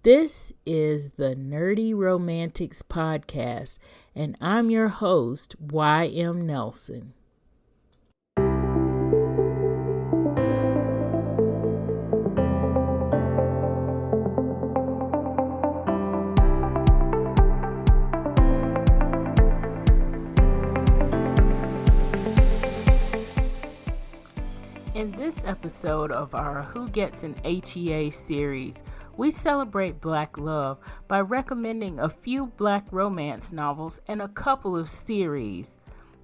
This is the Nerdy Romantics Podcast, and I'm your host, Y.M. Nelson. In this episode of our Who Gets an HEA series, we celebrate Black love by recommending a few Black romance novels and a couple of series.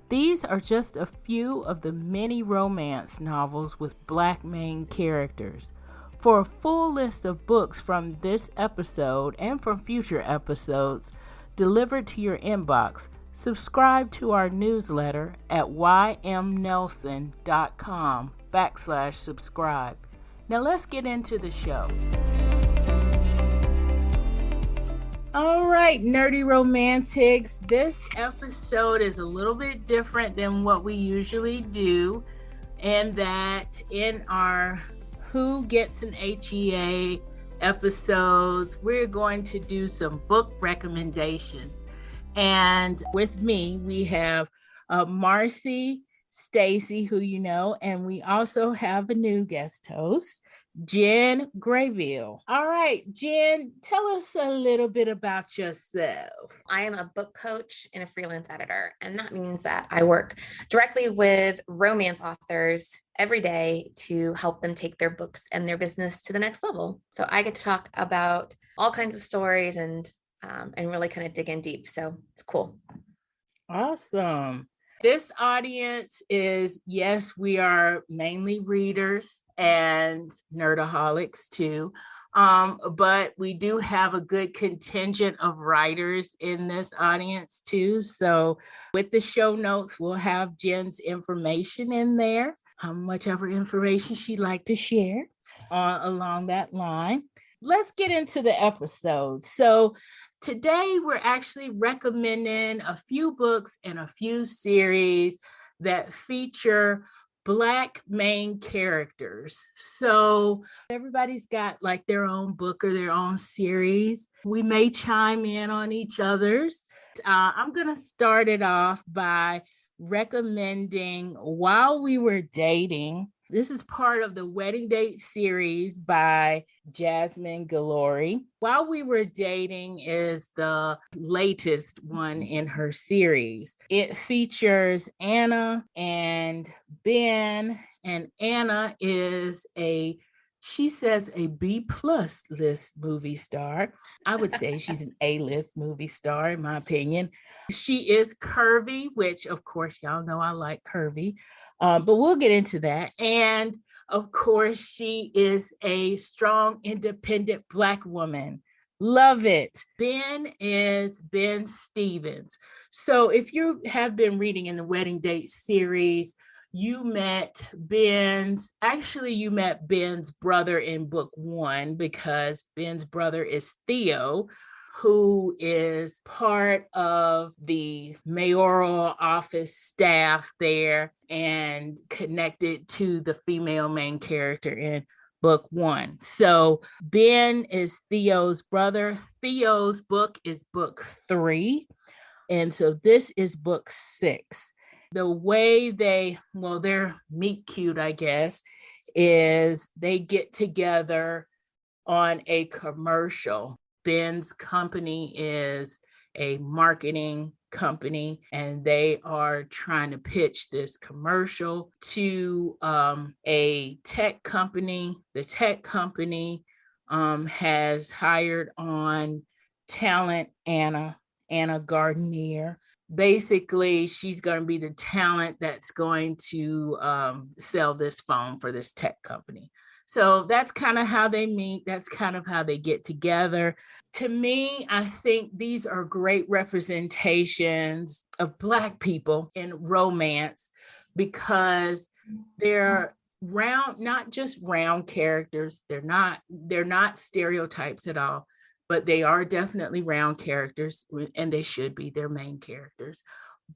These are just a few of the many romance novels with Black main characters. For a full list of books from this episode and from future episodes delivered to your inbox, subscribe to our newsletter at ymnelson.com/subscribe. Now let's get into the show. All right, Nerdy Romantics, this episode is a little bit different than what we usually do, and that in our Who Gets an HEA episodes, we're going to do some book recommendations. And with me, we have Marcie, Staci, who you know, and we also have a new guest host, Jen Grayville. All right, Jen, tell us a little bit about yourself. I am a book coach and a freelance editor, and that means that I work directly with romance authors every day to help them take their books and their business to the next level. So I get to talk about all kinds of stories and really kind of dig in deep. So it's cool. Awesome. This audience is, yes, we are mainly readers and nerdaholics too. But we do have a good contingent of writers in this audience too. So with the show notes, we'll have Jen's information in there, whichever information she'd like to share along that line. Let's get into the episode. So today, we're actually recommending a few books and a few series that feature Black main characters. So everybody's got like their own book or their own series. We may chime in on each other's. I'm going to start it off by recommending While We Were Dating. This is part of the Wedding Date series by Jasmine Guillory. While We Were Dating is the latest one in her series. It features Anna and Ben, and Anna is she says a B+ list movie star. I would say she's an A-list movie star, in my opinion. She is curvy, which of course y'all know I like curvy, but we'll get into that. And of course, she is a strong, independent Black woman. Love it. Ben is Ben Stevens. So if you have been reading in the Wedding Date series, you met Ben's brother in book 1, because Ben's brother is Theo, who is part of the mayoral office staff there and connected to the female main character in book 1. So Ben is Theo's brother. Theo's book is book 3. And so this is book 6. The way they're meet cute, I guess, is they get together on a commercial. Ben's company is a marketing company, and they are trying to pitch this commercial to a tech company. The tech company has hired on talent Anna Gardner. Basically, she's going to be the talent that's going to sell this phone for this tech company. So that's kind of how they meet. That's kind of how they get together. To me, I think these are great representations of Black people in romance, because they're not just round characters. They're not stereotypes at all, but they are definitely round characters, and they should be their main characters.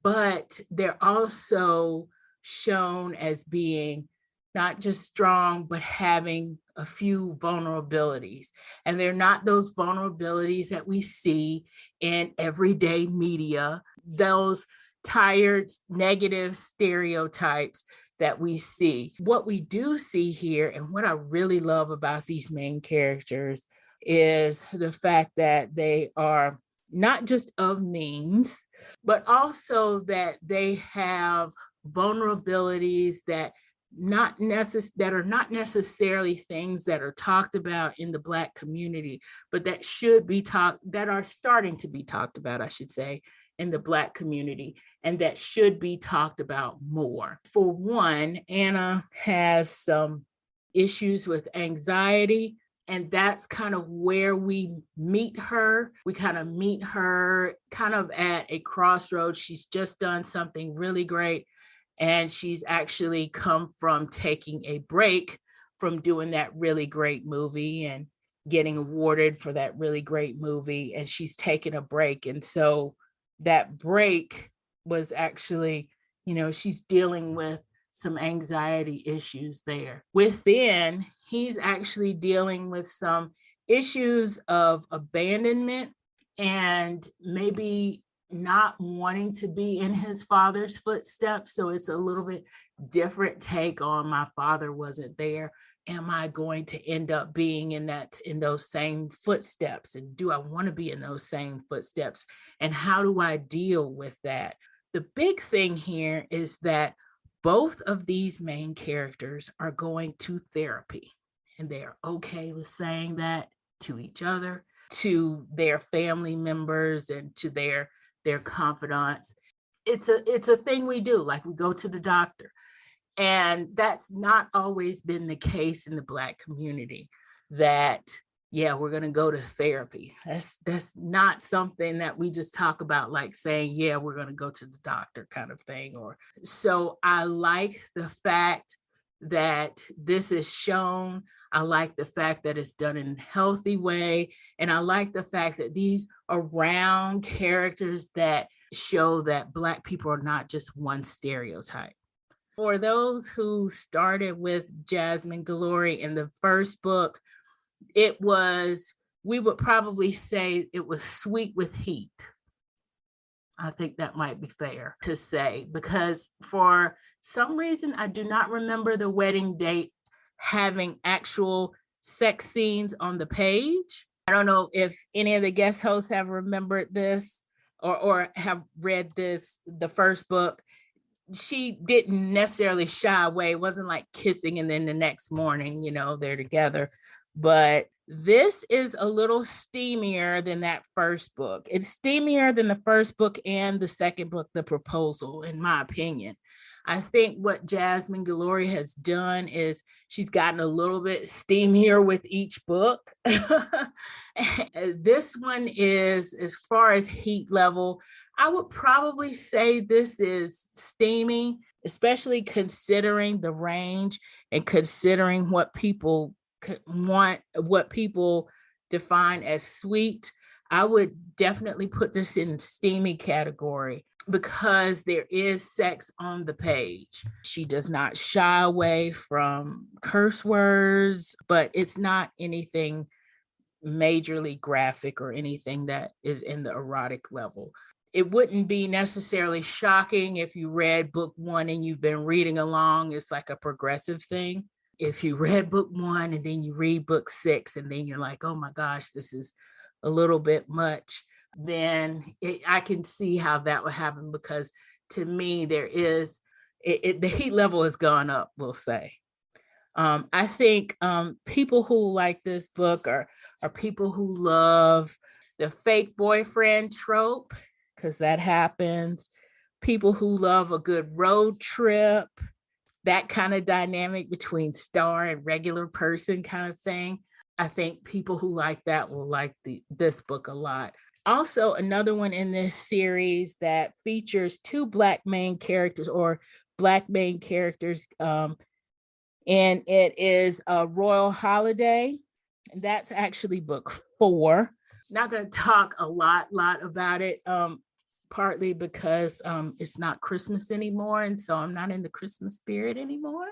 But they're also shown as being not just strong, but having a few vulnerabilities, and they're not those vulnerabilities that we see in everyday media, those tired, negative stereotypes that we see. What we do see here, and what I really love about these main characters, is the fact that they are not just of means, but also that they have vulnerabilities that that are not necessarily things that are talked about in the Black community, but that should be that are starting to be talked about, I should say, in the Black community, and that should be talked about more. For one, Anna has some issues with anxiety, and that's kind of where we meet her. We kind of meet her kind of at a crossroads. She's just done something really great, and she's actually come from taking a break from doing that really great movie and getting awarded for that really great movie. And she's taken a break. And so that break was actually, she's dealing with some anxiety issues there. Within, he's actually dealing with some issues of abandonment and maybe not wanting to be in his father's footsteps. So it's a little bit different take on my father wasn't there. Am I going to end up being in those same footsteps? And do I want to be in those same footsteps? And how do I deal with that? The big thing here is that both of these main characters are going to therapy, and they are okay with saying that to each other, to their family members, and to their confidants. It's a thing we do, like we go to the doctor. And that's not always been the case in the Black community, that, yeah, we're going to go to therapy. That's not something that we just talk about, like saying, yeah, we're going to go to the doctor kind of thing. Or so I like the fact that this is shown. I like the fact that it's done in a healthy way. And I like the fact that these are round characters that show that Black people are not just one stereotype. For those who started with Jasmine Guillory in the first book, we would probably say it was sweet with heat. I think that might be fair to say, because for some reason, I do not remember the wedding date having actual sex scenes on the page. I don't know if any of the guest hosts have remembered this or have read the first book. She didn't necessarily shy away. It wasn't like kissing and then the next morning, they're together. But this is a little steamier than that first book. It's steamier than the first book and the second book, The Proposal, in my opinion. I think what Jasmine Guillory has done is she's gotten a little bit steamier with each book. This one is, as far as heat level, I would probably say this is steamy, especially considering the range and considering what people want, what people define as sweet. I would definitely put this in steamy category because there is sex on the page. She does not shy away from curse words, but it's not anything majorly graphic or anything that is in the erotic level. It wouldn't be necessarily shocking if you read book one and you've been reading along. It's like a progressive thing. If you read book one and then you read book 6 and then you're like, oh my gosh, this is a little bit much, then I can see how that would happen, because to me, the heat level has gone up, we'll say. I think people who like this book are people who love the fake boyfriend trope, because that happens. People who love a good road trip, that kind of dynamic between star and regular person kind of thing. I think people who like that will like this book a lot. Also, another one in this series that features 2 Black main characters, and it is a Royal Holiday. And that's actually book 4. Not going to talk a lot about it, partly because it's not Christmas anymore, and so I'm not in the Christmas spirit anymore.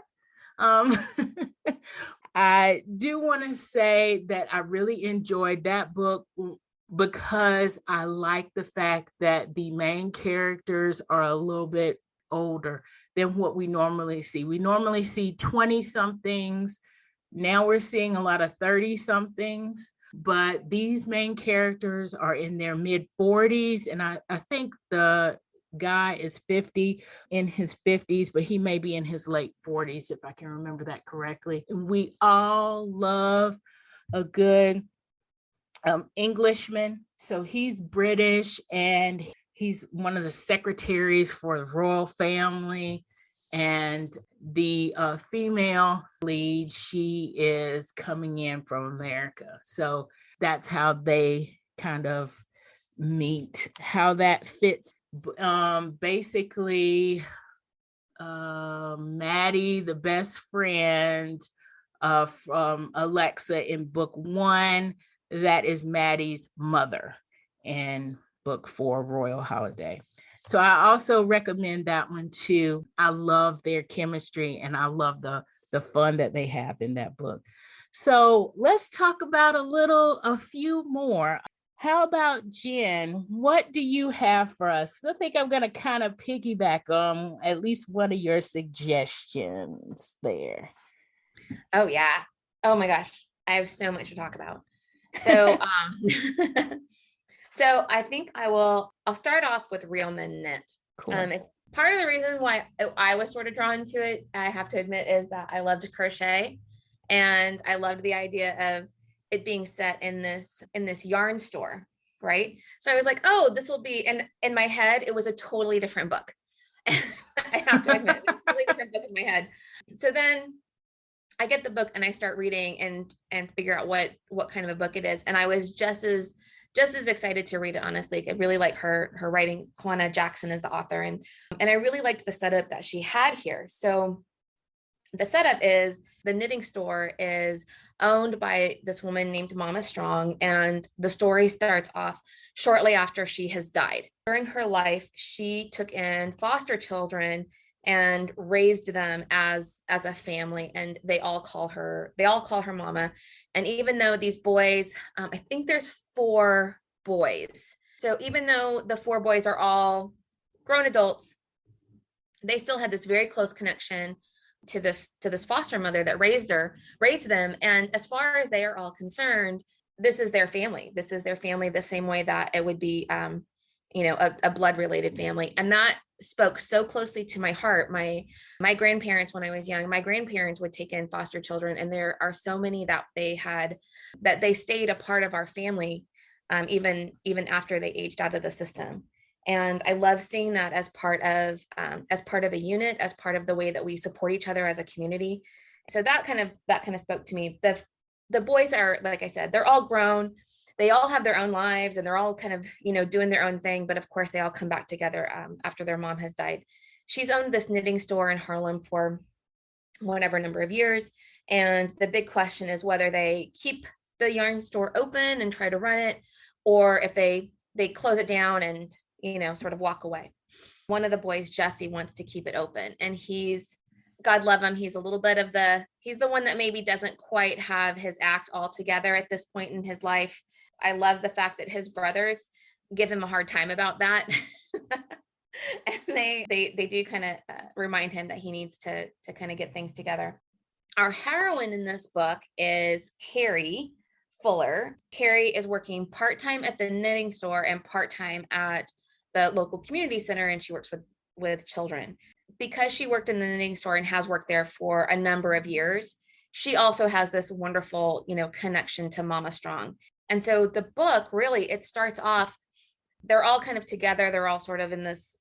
I do want to say that I really enjoyed that book because I like the fact that the main characters are a little bit older than what we normally see. We normally see 20 somethings. Now we're seeing a lot of 30 somethings, but these main characters are in their mid 40s. And I think the guy is 50, in his 50s, but he may be in his late 40s, if I can remember that correctly. We all love a good Englishman. So he's British and he's one of the secretaries for the royal family. And the female lead, she is coming in from America. So that's how they kind of meet, how that fits. Basically, Maddie, the best friend from Alexa in book 1, that is Maddie's mother in book 4, Royal Holiday. So I also recommend that one too. I love their chemistry and I love the fun that they have in that book. So let's talk about a few more. How about Jen? What do you have for us? I think I'm going to kind of piggyback on at least one of your suggestions there. Oh yeah. Oh my gosh. I have so much to talk about. So so I think I'll start off with Real Men Knit. Cool. Part of the reason why I was sort of drawn to it, I have to admit, is that I love to crochet, and I loved the idea of it being set in this yarn store, right? So I was like, oh, this will be, and in my head, it was a totally different book. I have to admit, it was a totally different book in my head. So then I get the book and I start reading and figure out what kind of a book it is. And I was just as excited to read it, honestly. I really like her writing. Kwana Jackson is the author. And I really liked the setup that she had here. So the setup is the knitting store is owned by this woman named Mama Strong. And the story starts off shortly after she has died. During her life, she took in foster children and raised them as a family, and they all call her Mama. And even though these boys, I think there's 4 boys, so even though the 4 boys are all grown adults, they still had this very close connection to this foster mother that raised them. And as far as they are all concerned, this is their family the same way that it would be a blood related family. And that spoke so closely to my heart. My grandparents, when I was young, my grandparents would take in foster children, and there are so many that they stayed a part of our family, even after they aged out of the system. And I love seeing that as part of a unit, as part of the way that we support each other as a community. So that kind of spoke to me. The boys are, like I said, they're all grown. They all have their own lives and they're all kind of, doing their own thing. But of course, they all come back together after their mom has died. She's owned this knitting store in Harlem for whatever number of years. And the big question is whether they keep the yarn store open and try to run it, or if they close it down and, sort of walk away. One of the boys, Jesse, wants to keep it open. And God love him, he's a little bit he's the one that maybe doesn't quite have his act all together at this point in his life. I love the fact that his brothers give him a hard time about that. And they do kind of remind him that he needs to kind of get things together. Our heroine in this book is Carrie Fuller. Carrie is working part-time at the knitting store and part-time at the local community center, and she works with children. Because she worked in the knitting store and has worked there for a number of years, she also has this wonderful, connection to Mama Strong. And so the book, really, it starts off, they're all kind of together. They're all sort of in this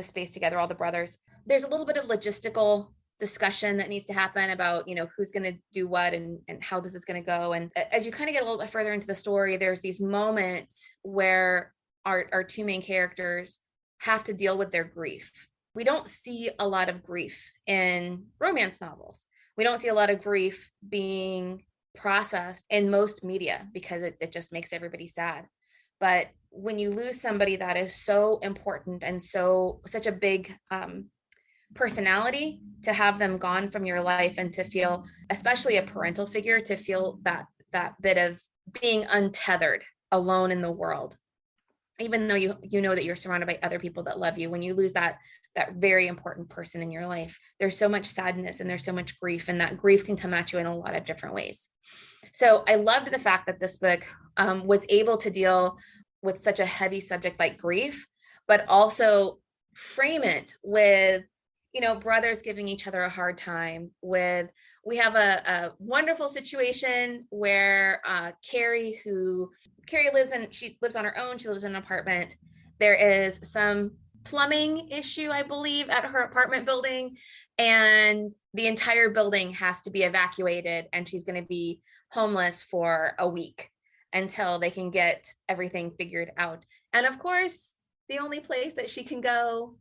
space together, all the brothers. There's a little bit of logistical discussion that needs to happen about, who's going to do what and how this is going to go. And as you kind of get a little bit further into the story, there's these moments where our 2 main characters have to deal with their grief. We don't see a lot of grief in romance novels. We don't see a lot of grief being processed in most media because it just makes everybody sad. But when you lose somebody that is so important and such a big personality, to have them gone from your life, and to feel, especially a parental figure, to feel that bit of being untethered, alone in the world, even though you know that you're surrounded by other people that love you. When you lose that very important person in your life, there's so much sadness and there's so much grief, and that grief can come at you in a lot of different ways. So I loved the fact that this book was able to deal with such a heavy subject like grief, but also frame it with, brothers giving each other a hard time. We have a wonderful situation where Carrie she lives on her own. She lives in an apartment. There is some plumbing issue, I believe, at her apartment building, and the entire building has to be evacuated, and she's going to be homeless for a week until they can get everything figured out. And of course, the only place that she can go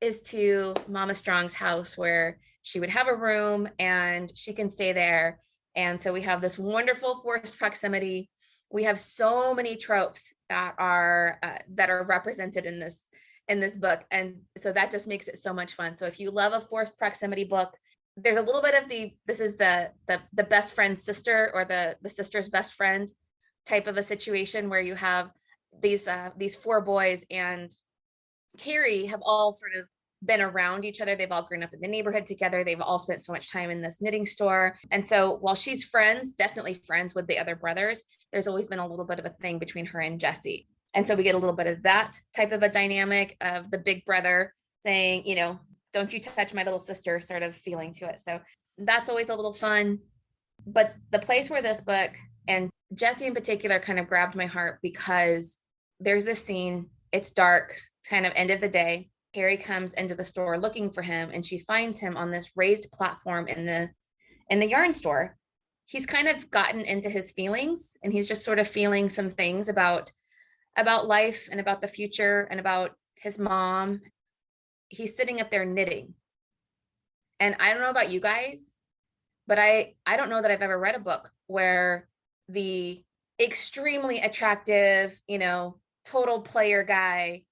is to Mama Strong's house, where she would have a room and she can stay there. And so we have this wonderful forced proximity. We have so many tropes that are represented in this book, and so that just makes it so much fun. So if you love a forced proximity book, there's a little bit of this is the best friend's sister, or the sister's best friend type of a situation, where you have these four boys and Carrie have all sort of been around each other. They've all grown up in the neighborhood together. They've all spent so much time in this knitting store. And so while she's definitely friends with the other brothers, there's always been a little bit of a thing between her and Jesse. And so we get a little bit of that type of a dynamic of the big brother saying, don't you touch my little sister sort of feeling to it. So that's always a little fun. But the place where this book, and Jesse in particular, kind of grabbed my heart, because there's this scene, it's dark, kind of end of the day. Carrie comes into the store looking for him, and she finds him on this raised platform in the yarn store. He's kind of gotten into his feelings, and he's just sort of feeling some things about life and about the future and about his mom. He's sitting up there knitting. And I don't know about you guys, but I don't know that I've ever read a book where the extremely attractive, total player guy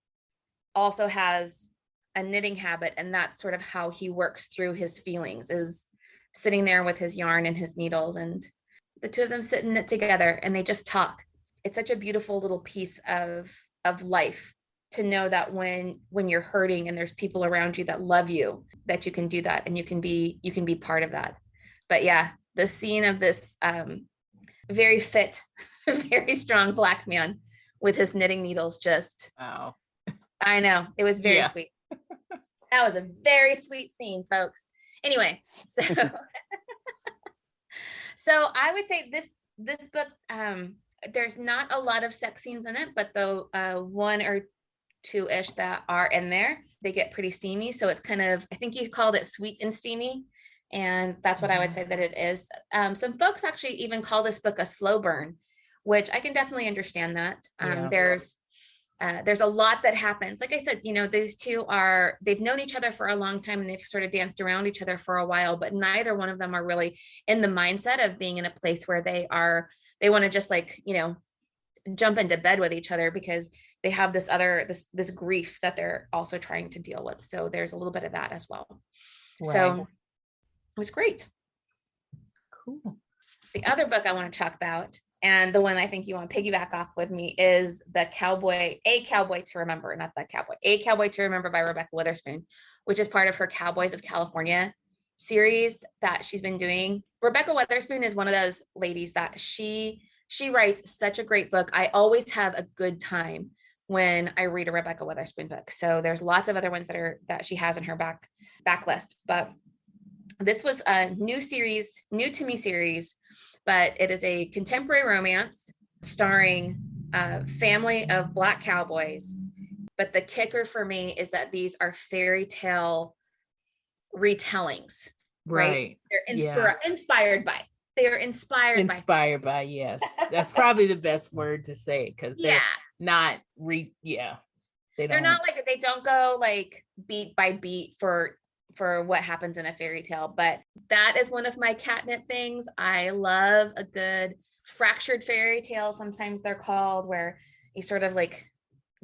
also has a knitting habit, and that's sort of how he works through his feelings, is sitting there with his yarn and his needles, and the two of them sit and knit together, and they just talk. It's such a beautiful little piece of life to know that when you're hurting and there's people around you that love you, that you can do that, and you can be part of that. But yeah, the scene of this very fit, very strong Black man with his knitting needles, just, wow. I know, it was very sweet. That was a very sweet scene, folks. Anyway, so so I would say this book, there's not a lot of sex scenes in it, but the one or two-ish that are in there, they get pretty steamy. So it's kind of, I think he called it sweet and steamy, and that's what I would say that it is. Some folks actually even call this book a slow burn, which I can definitely understand that. There's a lot that happens. Like I said, these two they've known each other for a long time, and they've sort of danced around each other for a while, but neither one of them are really in the mindset of being in a place where they want to just jump into bed with each other, because they have this grief that they're also trying to deal with. So there's a little bit of that as well. Right. So it was great. Cool. The other book I want to talk about, and the one I think you want to piggyback off with me, is A Cowboy to Remember, not The Cowboy, A Cowboy to Remember by Rebecca Witherspoon, which is part of her Cowboys of California series that she's been doing. Rebecca Witherspoon is one of those ladies that she writes such a great book. I always have a good time when I read a Rebecca Witherspoon book. So there's lots of other ones that she has in her backlist, but this was a new to me series, but it is a contemporary romance starring a family of Black cowboys. But the kicker for me is that these are fairy tale retellings, right? They're inspired by. They are inspired by, yes. That's probably the best word to say, because they're not they're not like, they don't go like beat by beat for what happens in a fairy tale. But that is one of my catnip things. I love a good fractured fairy tale, sometimes they're called, where you sort of like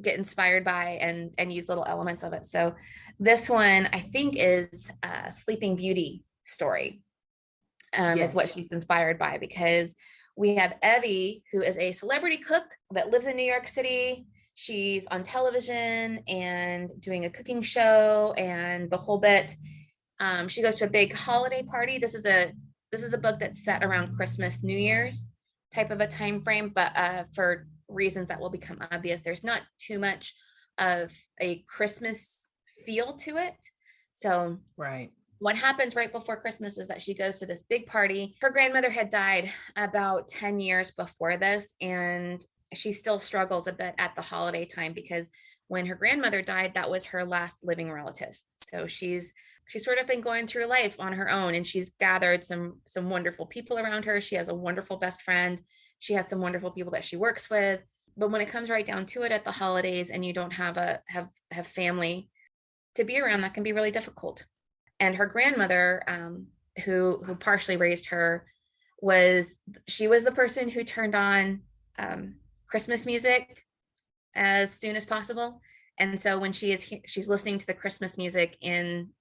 get inspired by and use little elements of it. So This one, I think, is a Sleeping Beauty story, is what Yes. she's inspired by, because we have Evie, who is a celebrity cook that lives in New York City. She's on television and doing a cooking show and the whole bit. She goes to a big holiday party. This is a book that's set around Christmas, New Year's type of a time frame, but for reasons that will become obvious, there's not too much of a Christmas feel to it. So Right. what happens right before Christmas is that she goes to this big party. Her grandmother had died about 10 years before this, and she still struggles a bit at the holiday time, because when her grandmother died, that was her last living relative. So she's sort of been going through life on her own, and she's gathered some wonderful people around her. She has a wonderful best friend. She has some wonderful people that she works with. But when it comes right down to it at the holidays, and you don't have family to be around, that can be really difficult. And her grandmother, who partially raised her, she was the person who turned on Christmas music as soon as possible. And so when she's listening to the Christmas music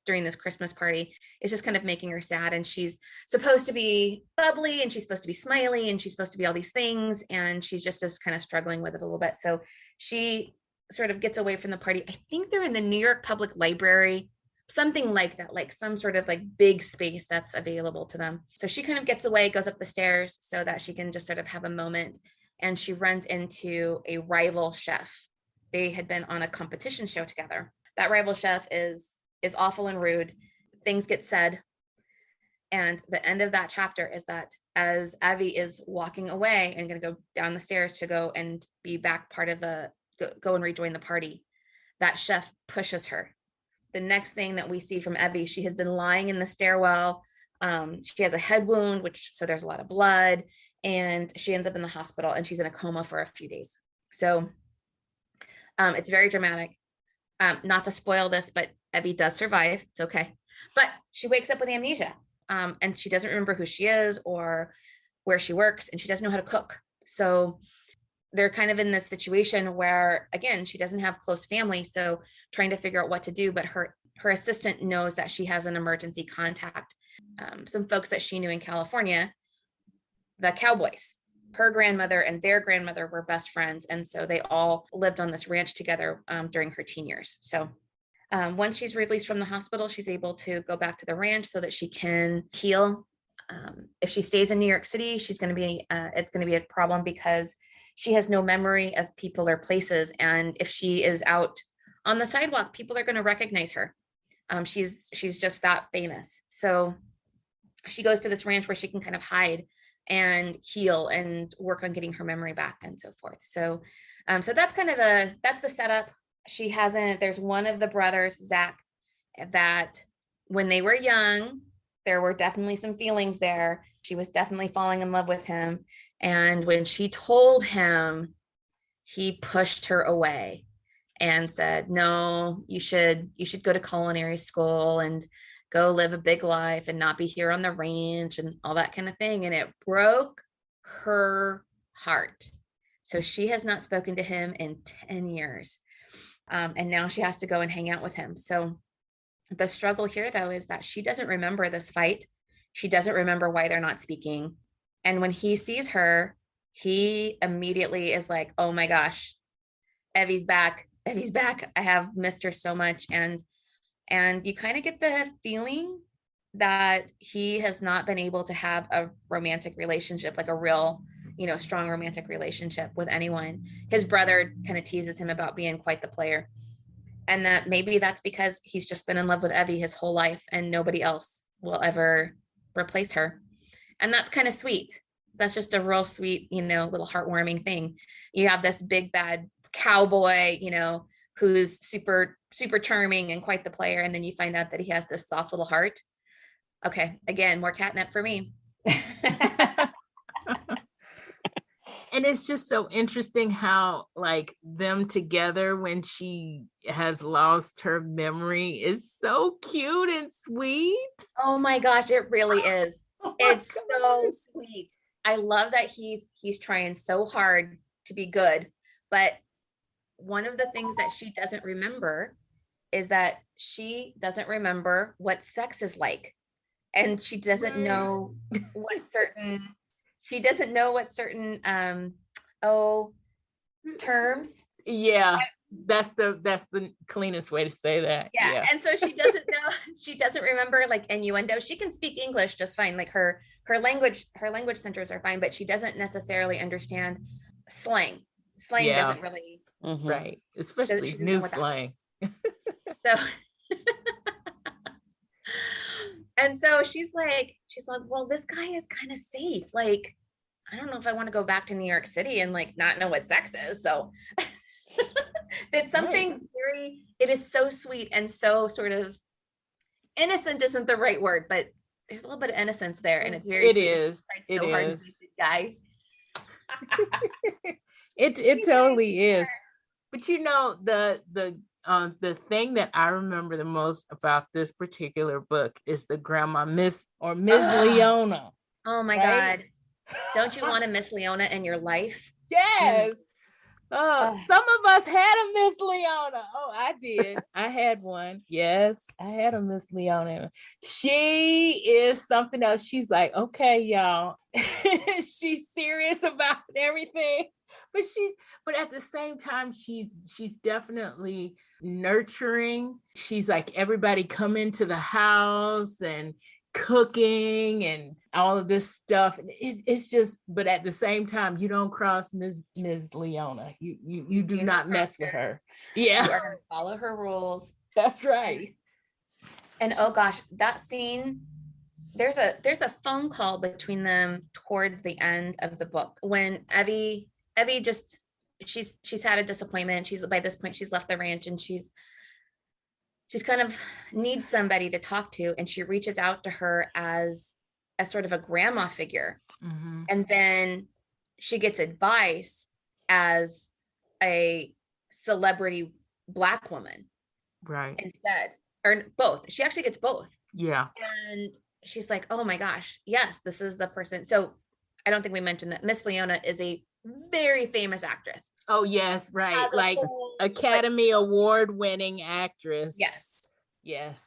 during this Christmas party, it's just kind of making her sad. And she's supposed to be bubbly, and she's supposed to be smiley, and she's supposed to be all these things, and she's just kind of struggling with it a little bit. So she sort of gets away from the party. I think they're in the New York Public Library, something like that, like some sort of like big space that's available to them. So she kind of gets away, goes up the stairs so that she can just sort of have a moment. And she runs into a rival chef. They had been on a competition show together. That rival chef is awful and rude. Things get said. And the end of that chapter is that as Evie is walking away and going to go down the stairs to go and be back part of go and rejoin the party, that chef pushes her. The next thing that we see from Evie, she has been lying in the stairwell. She has a head wound, so there's a lot of blood, and she ends up in the hospital, and she's in a coma for a few days. So it's very dramatic. Not to spoil this, but Evie does survive. It's okay. But she wakes up with amnesia, and she doesn't remember who she is or where she works, and she doesn't know how to cook. So they're kind of in this situation where, again, she doesn't have close family, so trying to figure out what to do. But her assistant knows that she has an emergency contact. Some folks that she knew in California, the Cowboys. Her grandmother and their grandmother were best friends, and so they all lived on this ranch together during her teen years. So once she's released from the hospital, she's able to go back to the ranch so that she can heal. If she stays in New York City, it's going to be a problem, because she has no memory of people or places. And if she is out on the sidewalk, people are going to recognize her. She's just that famous. So she goes to this ranch where she can kind of hide and heal and work on getting her memory back and so forth. So that's kind of that's the setup. There's one of the brothers, Zach, that when they were young, there were definitely some feelings there. She was definitely falling in love with him. And when she told him, he pushed her away and said, no, you should go to culinary school and go live a big life and not be here on the ranch and all that kind of thing. And it broke her heart. So she has not spoken to him in 10 years. And now she has to go and hang out with him. So the struggle here, though, is that she doesn't remember this fight. She doesn't remember why they're not speaking. And when he sees her, he immediately is like, oh my gosh, Evie's back. Evie's back. I have missed her so much. And you kind of get the feeling that he has not been able to have a romantic relationship, like a real, strong romantic relationship with anyone. His brother kind of teases him about being quite the player. And that maybe that's because he's just been in love with Evie his whole life, and nobody else will ever replace her. And that's kind of sweet. That's just a real sweet, little heartwarming thing. You have this big bad cowboy, who's super, super charming and quite the player. And then you find out that he has this soft little heart. Okay. Again, more catnip for me. And it's just so interesting how like them together when she has lost her memory is so cute and sweet. Oh my gosh, it really is. It's gosh. So sweet. I love that he's trying so hard to be good, but one of the things that she doesn't remember is that she doesn't remember what sex is like. And she doesn't know what certain, terms. Yeah, that's the cleanest way to say that. Yeah. Yeah. And so she doesn't know, she doesn't remember like innuendo. She can speak English just fine. Like her language centers are fine, but she doesn't necessarily understand slang. Slang Yeah. doesn't really, Right. Especially she doesn't know new what that slang. so and so she's like, well, this guy is kind of safe. Like, I don't know if I want to go back to New York City and like not know what sex is. So it's something very, it is so sweet and so sort of innocent isn't the right word, but there's a little bit of innocence there, and it's very It sweet. is. It So hard is. to be the guy. It totally is. But you know, the thing that I remember the most about this particular book is the grandma Miss Leona. Oh my God. Don't you want a Miss Leona in your life? Yes. Some of us had a Miss Leona. Oh, I did. I had one. Yes, I had a Miss Leona. She is something else. She's like, okay, y'all. She's serious about everything, but at the same time, she's definitely nurturing. She's like, everybody come into the house and cooking and all of this stuff. It's just, but at the same time, you don't cross Ms. Leona. You do not mess with her. Yeah. You are going to follow her rules. That's right. And oh gosh, that scene, there's a phone call between them towards the end of the book when Evie just, she's had a disappointment. She's, by this point, she's left the ranch and she's kind of needs somebody to talk to, and she reaches out to her as a sort of a grandma figure. Mm-hmm. And then she gets advice as a celebrity Black woman, right, instead, or both. She actually gets both. Yeah. And she's like, oh my gosh, yes, this is the person. So I don't think we mentioned that Miss Leona is a very famous actress. Oh yes, right. Like Academy Award winning actress. Yes.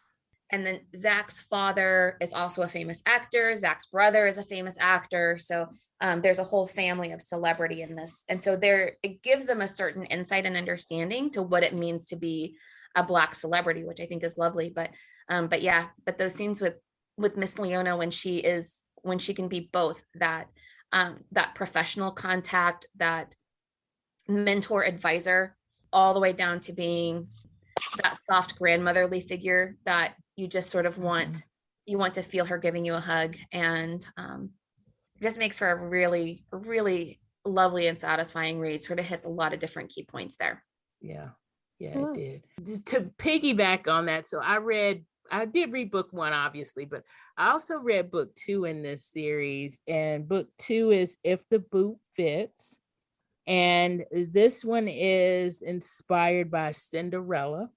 And then Zach's father is also a famous actor. Zach's brother is a famous actor. So there's a whole family of celebrity in this. And so it gives them a certain insight and understanding to what it means to be a Black celebrity, which I think is lovely. But those scenes with Miss Leona, when she can be both that professional contact, that mentor advisor, all the way down to being that soft grandmotherly figure that you just sort of want, you want to feel her giving you a hug, and it just makes for a really, really lovely and satisfying read. Sort of hit a lot of different key points there. Yeah, it did. To piggyback on that, so I did read book 1, obviously, but I also read book 2 in this series, and book 2 is If the Boot Fits. And this one is inspired by Cinderella.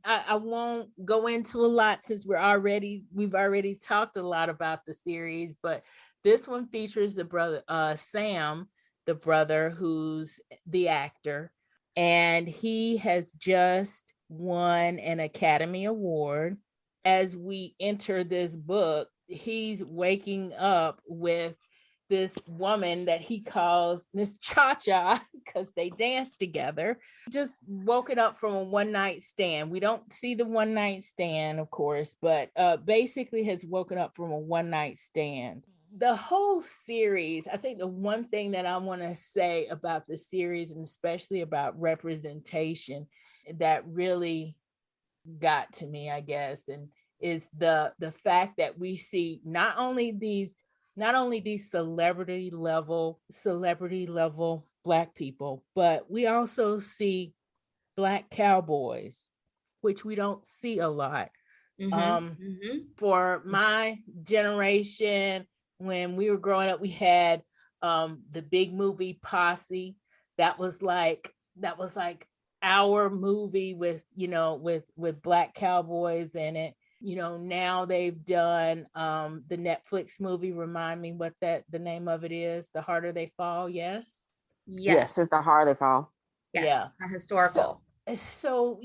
I won't go into a lot since we've already talked a lot about the series, but this one features the brother, Sam, the brother who's the actor, and he has just won an Academy Award. As we enter this book, he's waking up with this woman that he calls Miss Cha-Cha because they dance together. Just woken up from a one-night stand. We don't see the one-night stand, of course, but basically has woken up from a one-night stand. The whole series, I think the one thing that I want to say about the series, and especially about representation, that really got to me, I guess, and is the fact that we see not only these celebrity level Black people, but we also see Black cowboys, which we don't see a lot. For my generation, when we were growing up, we had the big movie Posse. That was like our movie with Black cowboys in it. Now they've done the Netflix movie. Remind me what the name of it is. The Harder They Fall. Yes, it's The Harder They Fall. Yes, yeah. A historical. So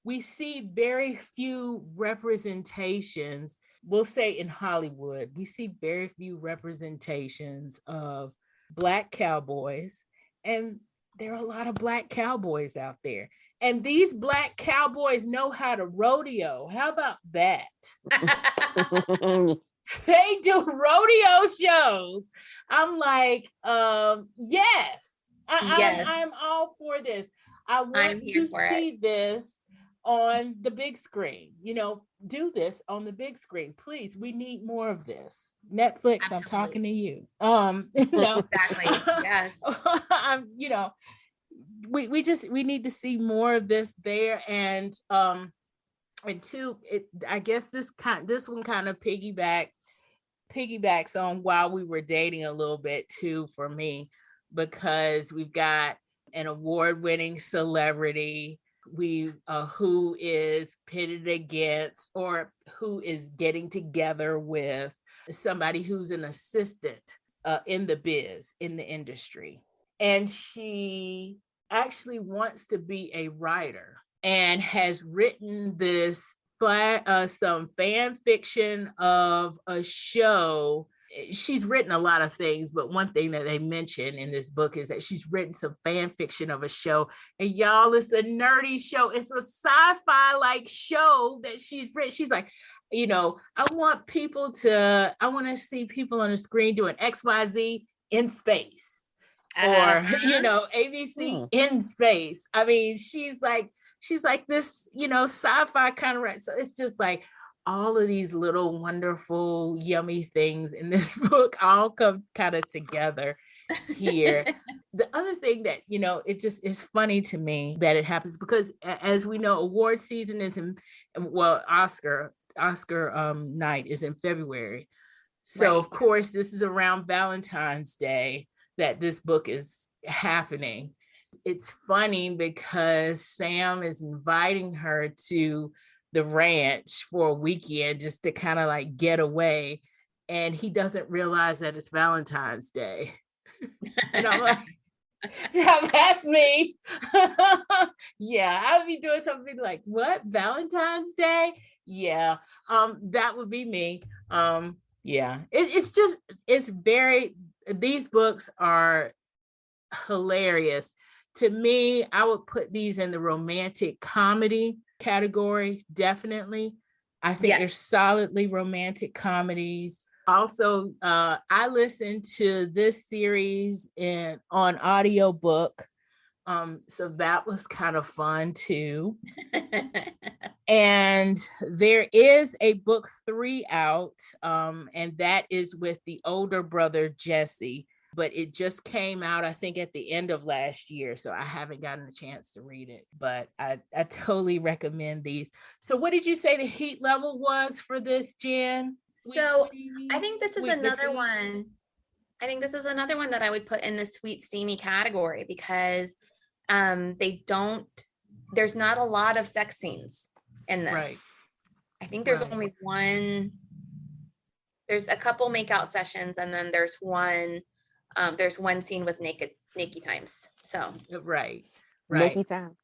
we see very few representations. We'll say in Hollywood, we see very few representations of Black cowboys. And there are a lot of Black cowboys out there. And these Black cowboys know how to rodeo. How about that? They do rodeo shows. I'm like, yes, Yes, I'm all for this. I I'm want here to for it. see this on the big screen. Do this on the big screen, please. We need more of this. Netflix, I'm talking to you. Exactly. Yes. I'm, we need to see more of this there. And two, I guess this one kind of piggybacks on While We Were Dating a little bit too for me, because we've got an award-winning celebrity who is pitted against, or who is getting together with, somebody who's an assistant in the biz, in the industry, and she actually wants to be a writer and has written some fan fiction of a show. She's written a lot of things, but one thing that they mention in this book is that she's written some fan fiction of a show. And y'all, it's a nerdy show. It's a sci-fi like show that she's written. She's like, I want to see people on the screen doing XYZ in space, or ABC in space. I mean, she's like this, sci-fi kind of right. So it's just like all of these little wonderful, yummy things in this book all come kind of together here. The other thing that, it just is funny to me that it happens because, as we know, award season is Oscar night is in February. So right. Of course, this is around Valentine's Day that this book is happening. It's funny because Sam is inviting her to the ranch for a weekend just to kind of like get away. And he doesn't realize that it's Valentine's Day. And I'm like, yeah, that's me. Yeah, I would be doing something like, what? Valentine's Day? Yeah, that would be me. Yeah, these books are hilarious. To me, I would put these in the romantic comedy category, definitely. I think they're solidly romantic comedies. Also, I listened to this series on audiobook. So that was kind of fun too. And there is a book 3 out, and that is with the older brother, Jesse. But it just came out, I think, at the end of last year. So I haven't gotten a chance to read it, but I totally recommend these. So what did you say the heat level was for this, Jen? So I think this is another one. I think this is another one that I would put in the sweet, steamy category because there's not a lot of sex scenes in this. Right. I think there's only one, there's a couple makeout sessions, and then there's one scene with naked times. So right. Naked time.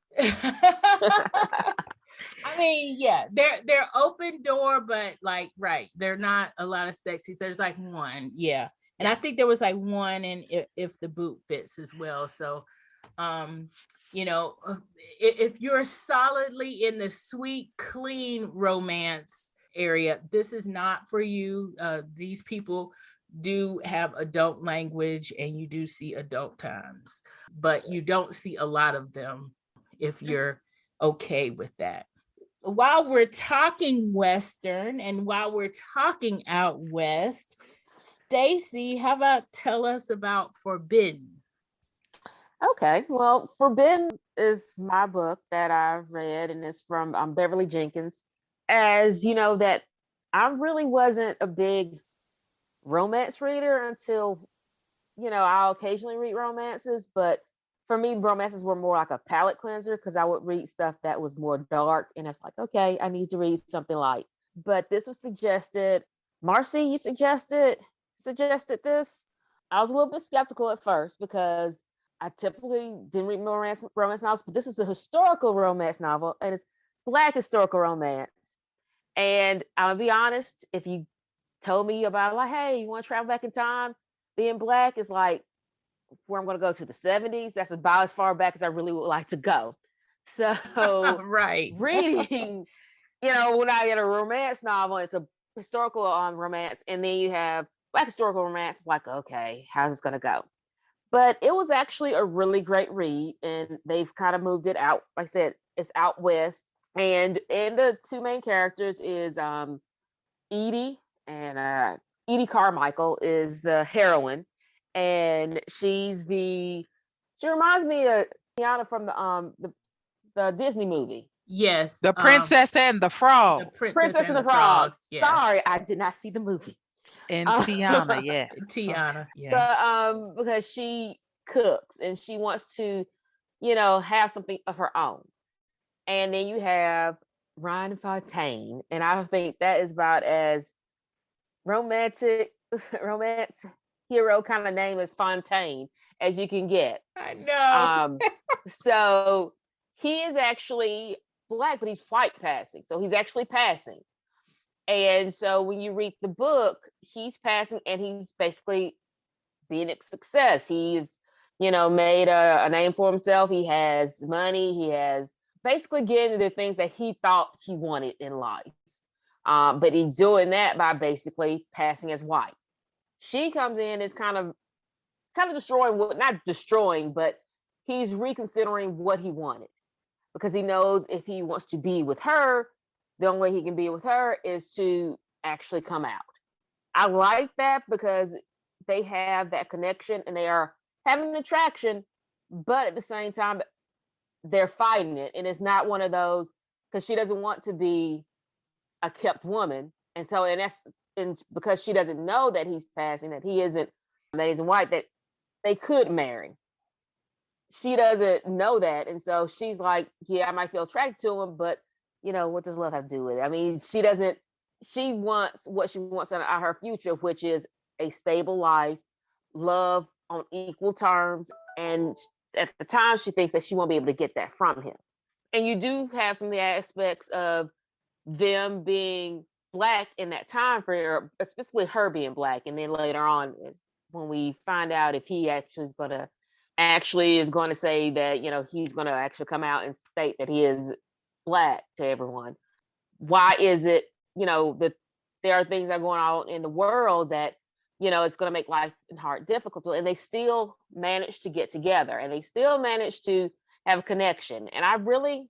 I mean, yeah, they're open door, but like, right, they're not a lot of sex scenes. There's like one, yeah. And I think there was like one in If the Boot Fits as well. So if you're solidly in the sweet, clean romance area, this is not for you. These people do have adult language, and you do see adult times, but you don't see a lot of them if you're okay with that. While we're talking Western and while we're talking out West, Staci, how about tell us about Forbidden? Okay, well, Forbidden is my book that I read, and it's from Beverly Jenkins. As you know, that I really wasn't a big romance reader until, I'll occasionally read romances, but for me, romances were more like a palate cleanser because I would read stuff that was more dark, and it's like, okay, I need to read something light. But this was suggested. Marcie, you suggested this. I was a little bit skeptical at first because I typically didn't read romance novels, but this is a historical romance novel, and it's Black historical romance. And I'll be honest, if you told me about like, hey, you want to travel back in time, being Black is like where I'm going to go to the 70s. That's about as far back as I really would like to go. So Right. reading, when I get a romance novel, it's a historical romance, and then you have Black historical romance. It's like, okay, how's this going to go? But it was actually a really great read, and they've kind of moved it out. Like I said, it's out west, and the two main characters is Edie, and Edie Carmichael is the heroine, and she reminds me of Tiana from the Disney movie. Yes. The Princess and the Frog. The Princess and the Frog. Yeah. Sorry, I did not see the movie. And Tiana, yeah. Tiana, yeah. But because she cooks and she wants to, have something of her own. And then you have Ryan Fontaine, and I think that is about as romance hero kind of name as Fontaine as you can get. I know. So he is actually Black, but he's white passing. So he's actually passing. And so when you read the book, he's passing and he's basically being a success. He's, made a name for himself. He has money. He has basically getting the things that he thought he wanted in life. But he's doing that by basically passing as white. She comes in is kind of destroying not destroying, but he's reconsidering what he wanted, because he knows if he wants to be with her, the only way he can be with her is to actually come out. I like that because they have that connection and they are having an attraction, but at the same time, they're fighting it. And it's not one of those, because she doesn't want to be a kept woman. And because she doesn't know that he's passing, that he's white, that they could marry. She doesn't know that. And so she's like, yeah, I might feel attracted to him, but what does love have to do with it? I mean, she wants what she wants out of her future, which is a stable life, love on equal terms. And at the time, she thinks that she won't be able to get that from him. And you do have some of the aspects of them being Black in that time for her, especially her being Black. And then later on, when we find out if he actually is going to say that, he's going to actually come out and state that he is Black to everyone. Why is it, that there are things that are going on in the world that, it's going to make life and heart difficult, and they still manage to get together and they still manage to have a connection. And I really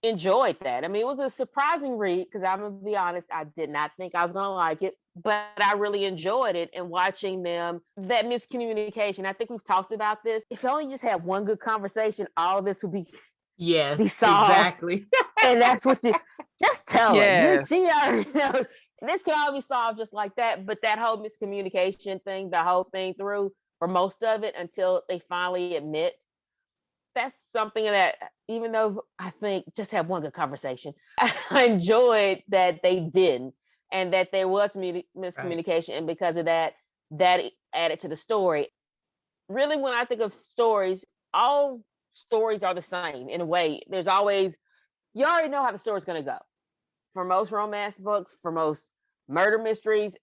enjoyed that. I mean, it was a surprising read, because I'm going to be honest, I did not think I was going to like it, but I really enjoyed it. And watching them, that miscommunication, I think we've talked about this. If you only just had one good conversation, all of this would be solved. Exactly. And that's what you just tell Yeah. her. She already knows. And this can all be solved just like that. But that whole miscommunication thing, the whole thing through for most of it until they finally admit, that's something that, even though I think just have one good conversation, I enjoyed that they didn't, and that there was miscommunication. Right. And because of that added to the story. Really, when I think of stories, all stories are the same in a way. There's always, you already know how the story's going to go. For most romance books, for most murder mysteries,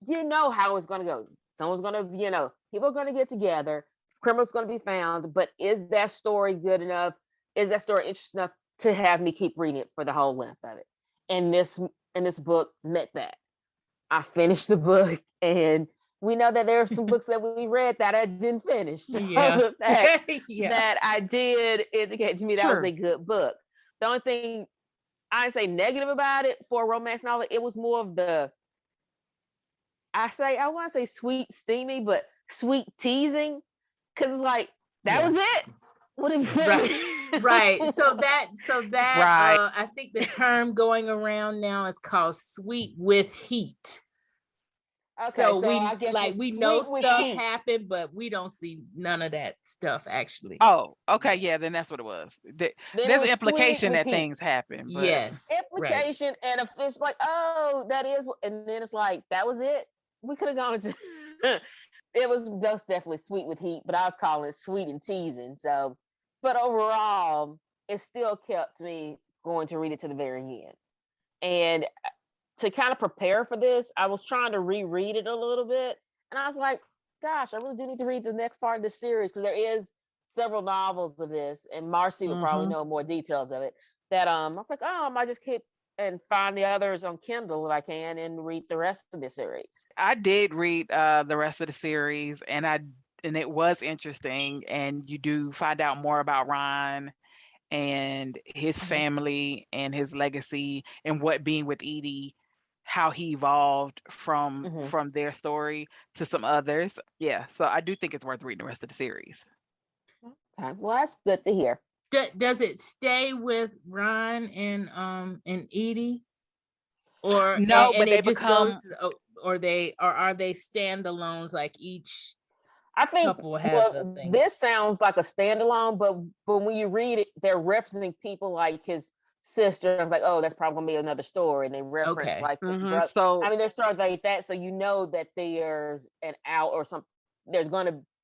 you know how it's going to go. Someone's going to, people are going to get together, criminals going to be found, but is that story good enough? Is that story interesting enough to have me keep reading it for the whole length of it? And this book met that. I finished the book, and we know that there are some books that we read that I didn't finish. So the fact that I did indicate to me that was a good book. The only thing I say negative about it for a romance novel, it was more of I want to say sweet, steamy, but sweet teasing. Because it's like, that was it. What if right. So that right. I think the term going around now is called sweet with heat. Okay, so we know stuff happened, but we don't see none of that stuff actually. Oh, okay, yeah, then that's what it was. There's an implication that things happen. But... Yes, implication, right. And if it's like, oh, that is, and then it's like, that was it. We could have gone into. It was definitely sweet with heat, but I was calling it sweet and teasing. So, but overall, it still kept me going to read it to the very end. And to kind of prepare for this, I was trying to reread it a little bit. And I was like, gosh, I really do need to read the next part of this series, because there is several novels of this, and Marcie would probably know more details of it. That I was like, oh, I might just keep and find the others on Kindle if I can and read the rest of the series. I did read the rest of the series, and it was interesting, and you do find out more about Ron and his family and his legacy and what being with Edie, how he evolved from their story to some others. Yeah, so I do think it's worth reading the rest of the series. Okay, well, that's good to hear. Does it stay with Ron and Edie, or no? and But it they just become, goes, or are they standalones? Like each I think couple has a thing. this sounds like a standalone, but when you read it, they're referencing people like his sister. I was like, oh, that's probably gonna be another story, and they reference like his brother. So I mean, there's sort of like that, so you know that there's an out or something.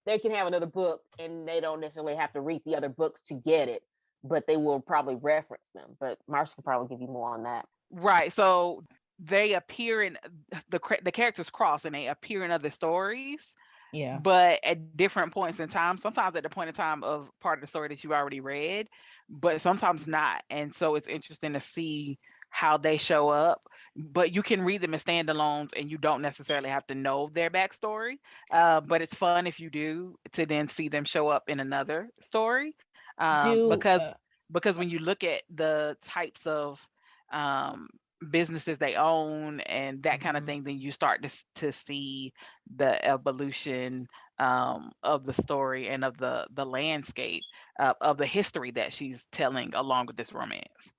They can have another book, and they don't necessarily have to read the other books to get it, but they will probably reference them. But Marcie can probably give you more on that. right. So they appear in the characters cross, and they appear in other stories. Yeah. But at different points in time, sometimes at the point in time of part of the story that you already read, but sometimes not. And so it's interesting to see how they show up, but you can read them as standalones and you don't necessarily have to know their backstory. But it's fun if you do, to then see them show up in another story. Because when you look at the types of businesses they own and that kind of thing, then you start to see the evolution of the story and of the landscape of the history that she's telling along with this romance.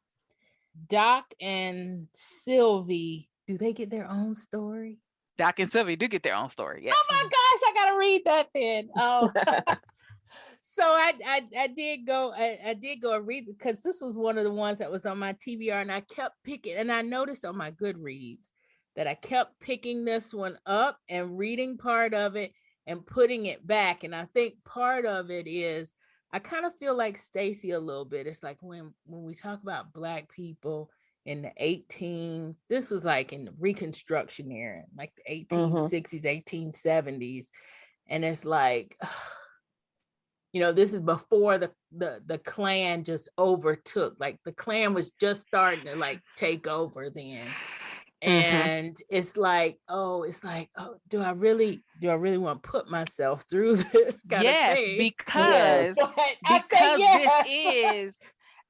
Doc and Sylvie, do they get their own story? Doc and Sylvie do get their own story. Yes. Oh my gosh, I gotta read that then. Oh. So I did go and read, because this was one of the ones that was on my TBR, and I kept picking, and I noticed on my Goodreads that I kept picking this one up and reading part of it and putting it back. And I think part of it is I kind of feel like Staci a little bit. It's like when we talk about Black people in the this was like in the Reconstruction era, like the 1860s, 1870s. And it's like, this is before the Klan just overtook. Like the Klan was just starting to like take over then. And it's like, oh, do I really want to put myself through this kind of thing?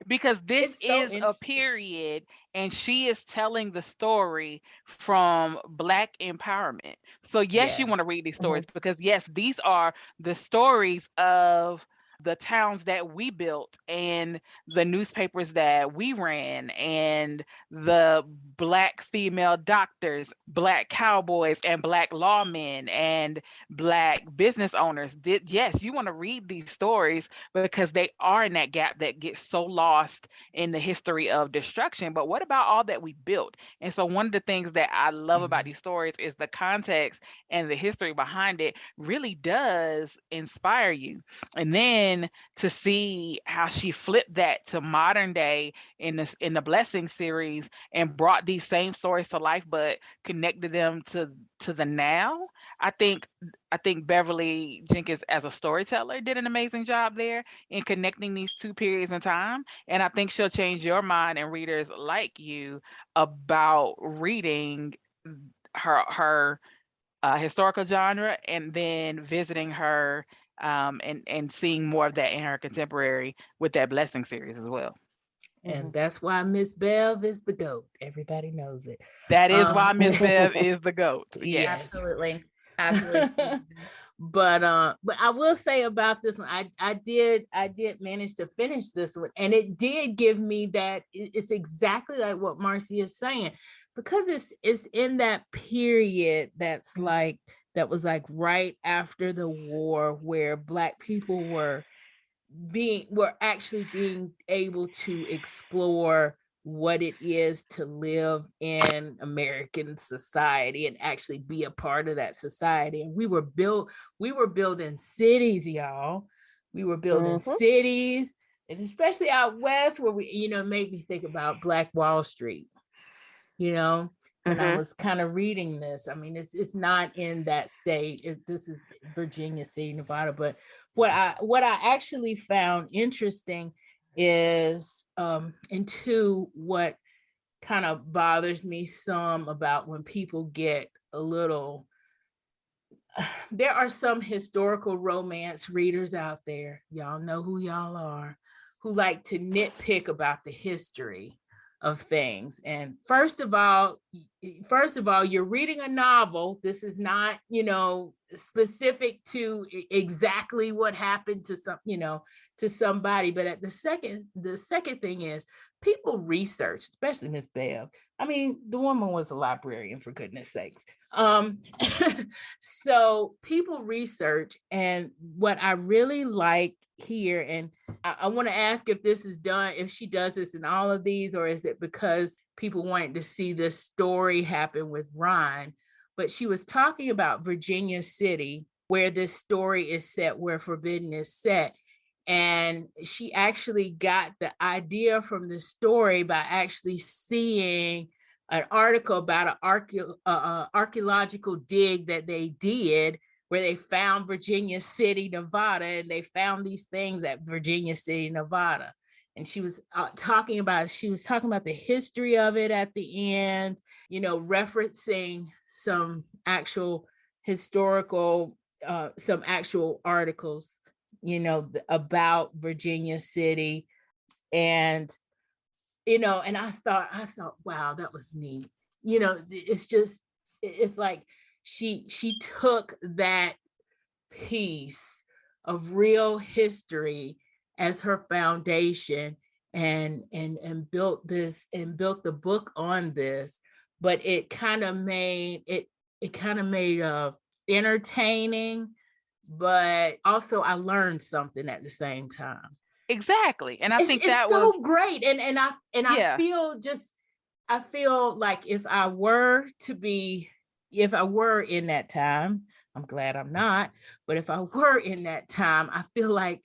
Because this is a period, and she is telling the story from Black empowerment. So yes, you want to read these stories because yes, these are the stories of the towns that we built and the newspapers that we ran and the Black female doctors, Black cowboys, and Black lawmen and Black business owners. Yes, you want to read these stories because they are in that gap that gets so lost in the history of destruction. But what about all that we built? And so one of the things that I love about these stories is the context and the history behind it really does inspire you. And then to see how she flipped that to modern day in the Blessing series and brought these same stories to life, but connected them to the now. I think Beverly Jenkins as a storyteller did an amazing job there in connecting these two periods in time. And I think she'll change your mind and readers like you about reading her historical genre and then visiting her and seeing more of that in her contemporary with that Blessing series as well. And that's why Miss Bev is the GOAT. Everybody knoes it. That is why Miss Bev is the GOAT. Yes. Absolutely. But I will say about this one, I did manage to finish this one, and it did give me that it's exactly like what Marcie is saying, because it's in that period that was like right after the war, where Black people were actually being able to explore what it is to live in American society and actually be a part of that society. And we were building cities, y'all. We were building cities. and especially out west where we, made me think about Black Wall Street, when I was kind of reading this. I mean, it's not in that state. This is Virginia City, Nevada. But what I actually found interesting is, and two, what kind of bothers me some about when people get a little, there are some historical romance readers out there, y'all know who y'all are, who like to nitpick about the history of things. And first of all, you're reading a novel. This is not, specific to exactly what happened to to somebody. But the second thing is, people research, especially Miss Bev. I mean, the woman was a librarian, for goodness sakes. So people research, and what I really like here, and I want to ask if this is done, if she does this in all of these, or is it because people wanted to see this story happen with Ron? But she was talking about Virginia City, where this story is set, where Forbidden is set. And she actually got the idea from the story by actually seeing an article about an archaeological dig that they did, where they found Virginia City, Nevada, and they found these things at Virginia City, Nevada. And she was talking about the history of it at the end, referencing some actual historical, some actual articles, about Virginia City. And, and I thought, wow, that was neat. It's like she took that piece of real history as her foundation and built the book on this. But it kind of made entertaining, but also I learned something at the same time. Exactly. And I think it's so great. And I feel like if I were in that time, I'm glad I'm not, but if I were in that time, I feel like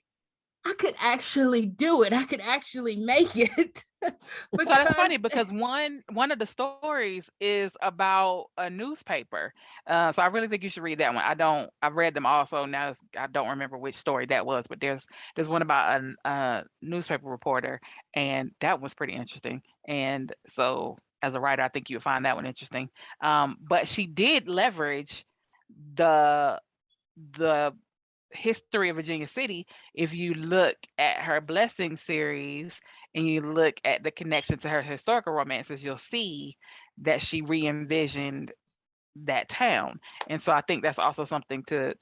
I could actually do it. I could actually make it. Because that's funny, because one of the stories is about a newspaper. So I really think you should read that one. I've read them also. Now I don't remember which story that was, but there's one about a newspaper reporter, and that was pretty interesting. And so as a writer, I think you would find that one interesting. But she did leverage the history of Virginia City. If you look at her Blessing series and you look at the connection to her historical romances, you'll see that she re-envisioned that town. And so I think that's also something to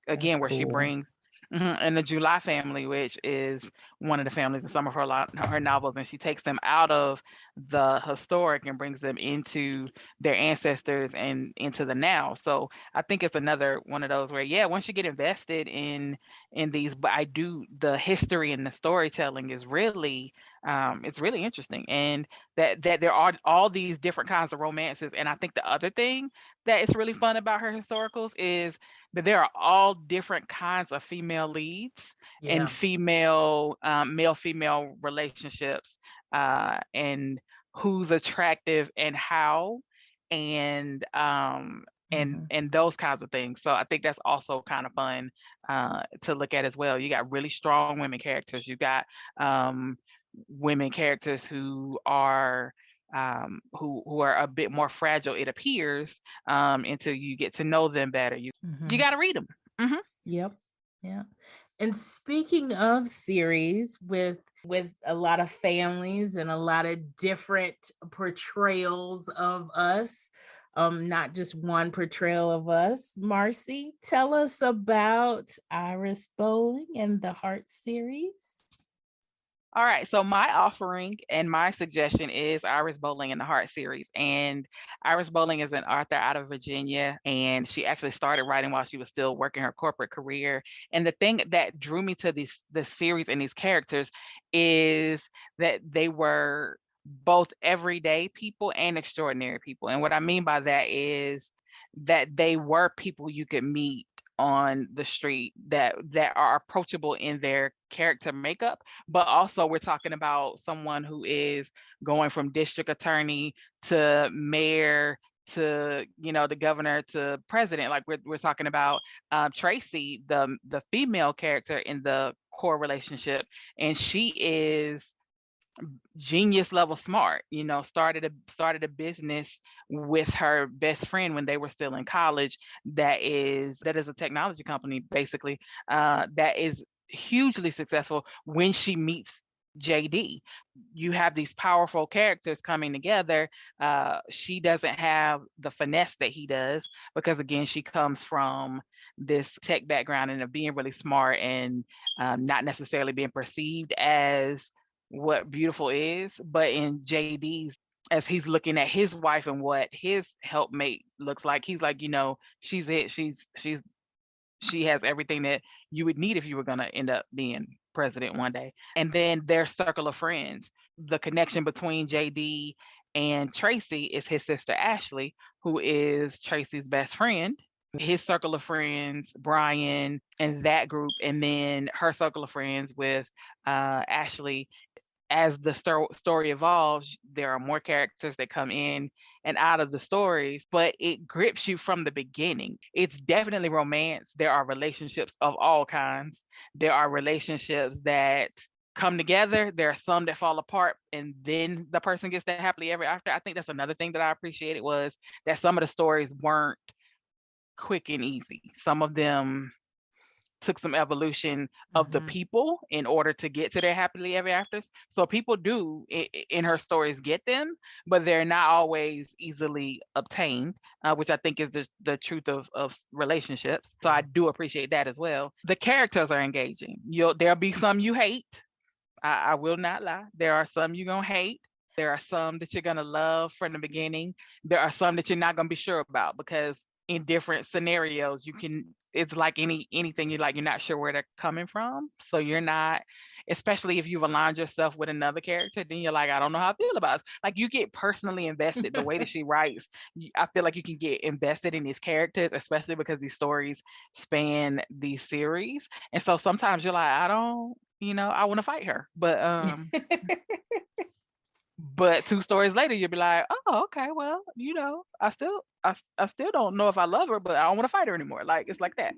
again, where she brings and the July family, which is one of the families in some of her novels, and she takes them out of the historic and brings them into their ancestors and into the now. So I think it's another one of those where, once you get invested in these, but the history and the storytelling is really it's really interesting, and that there are all these different kinds of romances. And I think the other thing that is really fun about her historicals is that there are all different kinds of female leads and female male-female relationships, and who's attractive and how, and and those kinds of things. So I think that's also kind of fun to look at as well. You got really strong women characters. You got women characters who are who are a bit more fragile, it appears, until you get to know them better. You got to read them. Yep. Yeah. And speaking of series with a lot of families and a lot of different portrayals of us, not just one portrayal of us, Marcie, tell us about Iris Bowling and the Heart series. All right, so my offering and my suggestion is Iris Bowling and the Heart series. And Iris Bowling is an author out of Virginia, and she actually started writing while she was still working her corporate career. And the thing that drew me to this series and these characters is that they were both everyday people and extraordinary people. And what I mean by that is that they were people you could meet on the street that are approachable in their character makeup, but also we're talking about someone who is going from district attorney to mayor to, you know, the governor to president. Like we're talking about Tracy, the female character in the core relationship, and she is genius level smart, you know, started a business with her best friend when they were still in college that is a technology company basically, that is hugely successful. When she meets JD, you have these powerful characters coming together. She doesn't have the finesse that he does because again she comes from this tech background and of being really smart and not necessarily being perceived as what beautiful is. But in JD's, as he's looking at his wife and what his helpmate looks like, he's like, you know, she's it. She has everything that you would need if you were going to end up being president one day. And then their circle of friends, the connection between JD and Tracy is his sister Ashley, who is Tracy's best friend. His circle of friends, Brian and that group, and then her circle of friends with Ashley. As the story evolves, there are more characters that come in and out of the stories, but it grips you from the beginning. It's definitely romance. There are relationships of all kinds. There are relationships that come together. There are some that fall apart, and then the person gets that happily ever after. I think that's another thing that I appreciated, was that some of the stories weren't quick and easy. Some of them took some evolution of the people in order to get to their happily ever afters. So people do in her stories get them, but they're not always easily obtained, which I think is the truth of relationships. So I do appreciate that as well. The characters are engaging. There'll be some you hate. I will not lie. There are some you're gonna hate. There are some that you're gonna love from the beginning. There are some that you're not gonna be sure about, because in different scenarios it's like anything, you're not sure where they're coming from. So you're not, especially if you've aligned yourself with another character, then you're like, I don't know how I feel about it. Like you get personally invested. The way that she writes, I feel like you can get invested in these characters, especially because these stories span these series. And so sometimes you're like, I don't, I want to fight her, but 2 stories later, you'll be like, oh, okay, well, I still don't know if I love her, but I don't want to fight her anymore. Like, it's like that.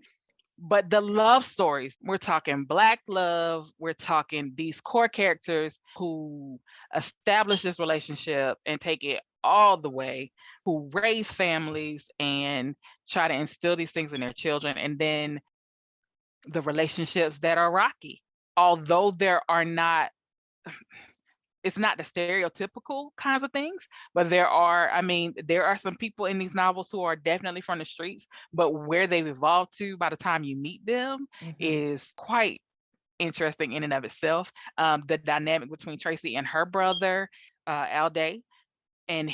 But the love stories, we're talking Black love, we're talking these core characters who establish this relationship and take it all the way, who raise families and try to instill these things in their children. And then the relationships that are rocky, although there are not, it's not the stereotypical kinds of things, but there are some people in these novels who are definitely from the streets, but where they've evolved to by the time you meet them is quite interesting in and of itself. The dynamic between Tracy and her brother, Alday, and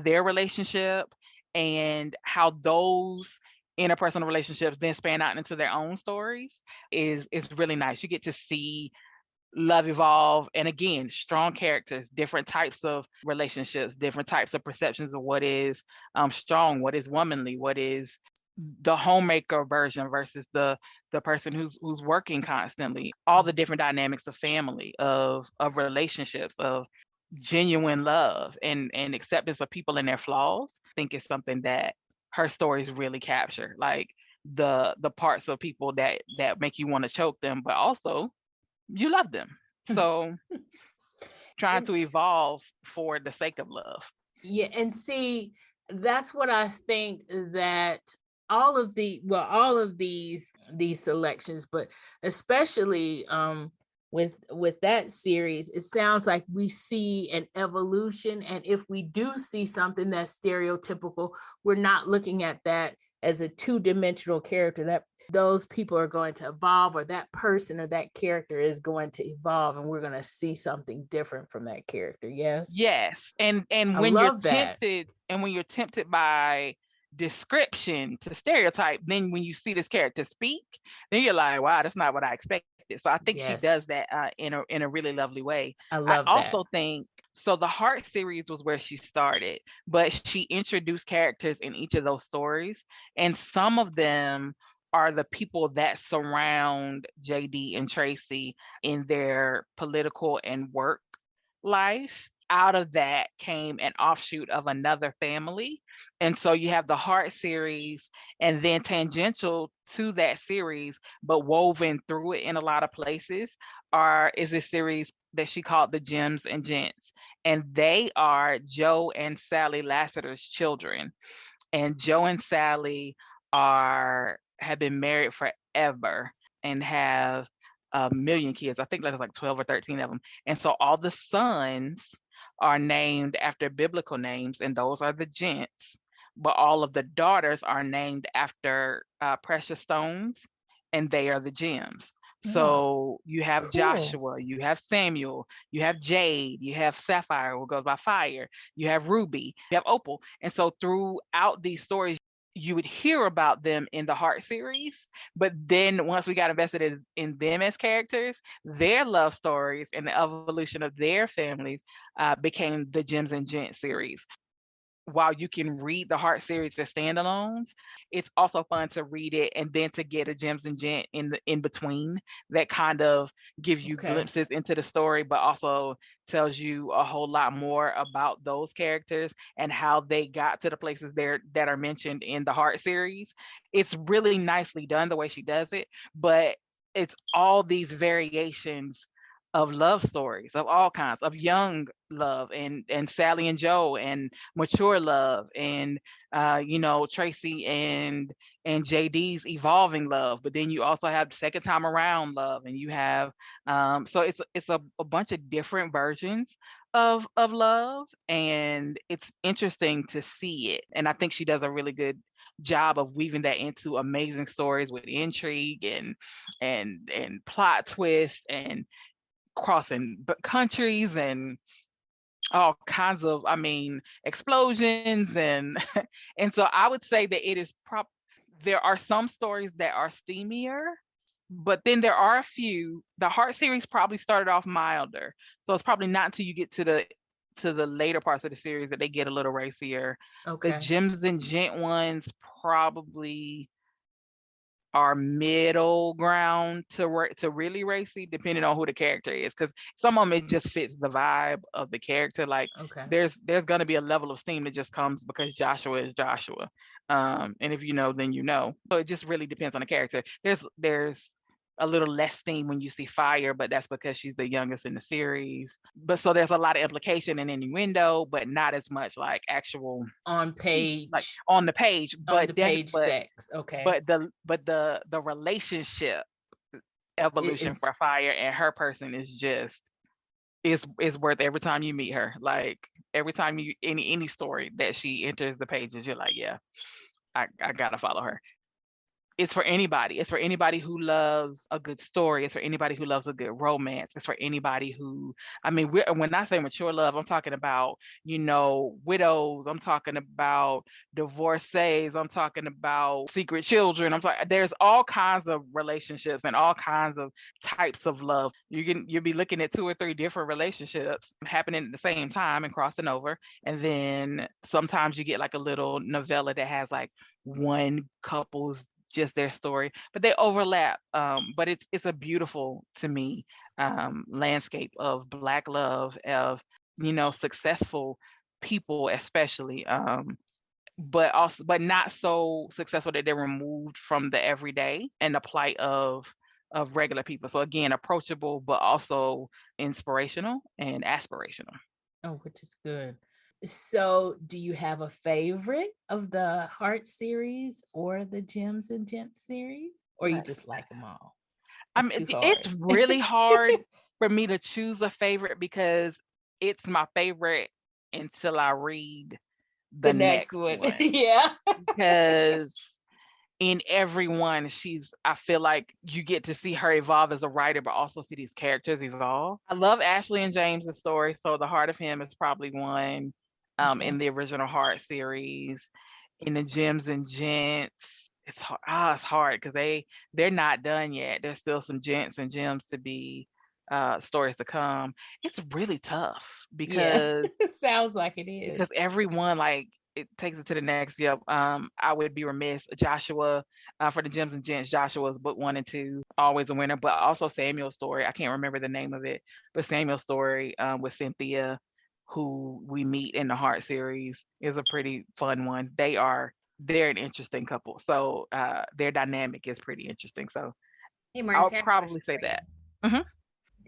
their relationship, and how those interpersonal relationships then span out into their own stories is really nice. You get to see love evolve, and again, strong characters, different types of relationships, different types of perceptions of what is strong, what is womanly, what is the homemaker version versus the person who's working constantly. All the different dynamics of family, of relationships, of genuine love and acceptance of people and their flaws. I think it's something that her stories really capture, like the parts of people that make you want to choke them, but also you love them. So trying to evolve for the sake of love. Yeah. And see, that's what I think, that all of these selections, but especially with that series, it sounds like we see an evolution. And if we do see something that's stereotypical, we're not looking at that as a 2-dimensional character. That those people are going to evolve, or that person or that character is going to evolve, and we're going to see something different from that character. Yes. And when you're tempted by description to stereotype, then when you see this character speak, then you're like, wow, that's not what I expected. So I think she does that in a really lovely way. I also think so. The Heart series was where she started, but she introduced characters in each of those stories, and some of them are the people that surround JD and Tracy in their political and work life. Out of that came an offshoot of another family. And so you have the Heart series, and then tangential to that series, but woven through it in a lot of places, is this series that she called the Gems and Gents. And they are Joe and Sally Lassiter's children. And Joe and Sally have been married forever and have a million kids. I think there's like 12 or 13 of them. And so all the sons are named after biblical names, and those are the gents. But all of the daughters are named after precious stones, and they are the gems. So you have cool. Joshua, you have Samuel, you have Jade, you have Sapphire, who goes by fire, you have Ruby, you have Opal. And so throughout these stories, you would hear about them in the Heart series, but then once we got invested in them as characters, their love stories and the evolution of their families became the Gems and Gents series. While you can read the Heart series as standalones, it's also fun to read it and then to get a Gems and Gent in between that kind of gives you glimpses into the story, but also tells you a whole lot more about those characters and how they got to the places there that are mentioned in the Heart series. It's really nicely done the way she does it, but it's all these variations of love stories of all kinds, of young love and Sally and Joe, and mature love, and Tracy and JD's evolving love. But then you also have second time around love, and you have so it's a bunch of different versions of love, and it's interesting to see it. And I think she does a really good job of weaving that into amazing stories with intrigue and plot twist and crossing countries and all kinds of, explosions and and so I would say that it is there are some stories that are steamier, but then there are a few. The Heart series probably started off milder, so it's probably not until you get to the later parts of the series that they get a little racier. The Gems and Gent ones probably are middle ground to really racy, depending on who the character is, because some of them it just fits the vibe of the character. Like there's going to be a level of steam that just comes because Joshua is Joshua, and if you know, then you know. So it just really depends on the character. There's a little less steam when you see Fire, but that's because she's the youngest in the series. But so there's a lot of implication and innuendo, but not as much like actual on page, like on the page, but the page sex. But the relationship evolution for Fire and her person is just is worth every time you meet her. Like every time you any story that she enters the pages, you're like, yeah, I gotta follow her. It's for anybody. It's for anybody who loves a good story. It's for anybody who loves a good romance. It's for anybody who, when I say mature love, I'm talking about, widows. I'm talking about divorcees. I'm talking about secret children. There's all kinds of relationships and all kinds of types of love. You'll be looking at 2 or 3 different relationships happening at the same time and crossing over. And then sometimes you get like a little novella that has like one couple's just their story, but they overlap. But it's a beautiful, to me, landscape of Black love, of successful people, especially, but not so successful that they're removed from the everyday and the plight of regular people. So again, approachable, but also inspirational and aspirational. Oh, which is good. So do you have a favorite of the Heart series or the Gems and Gents series, or you just like them all? It's really hard for me to choose a favorite because it's my favorite until I read the next one. Yeah. Because in every one, I feel like you get to see her evolve as a writer, but also see these characters evolve. I love Ashley and James's story, so The Heart of Him is probably one. In the original Heart series. In the Gems and Gents, it's hard because they're not done yet. There's still some Gents and Gems to be stories to come. It's really tough because it sounds like it is. Because everyone, like it takes it to the next. Yep. I would be remiss. Joshua, for the Gems and Gents, Joshua's book 1 and 2, always a winner. But also Samuel's story. I can't remember the name of it, but Samuel's story with Cynthia, who we meet in the Heart series, is a pretty fun one. They're an interesting couple. So their dynamic is pretty interesting. So hey, Marcie, I'll probably say that. Mm-hmm.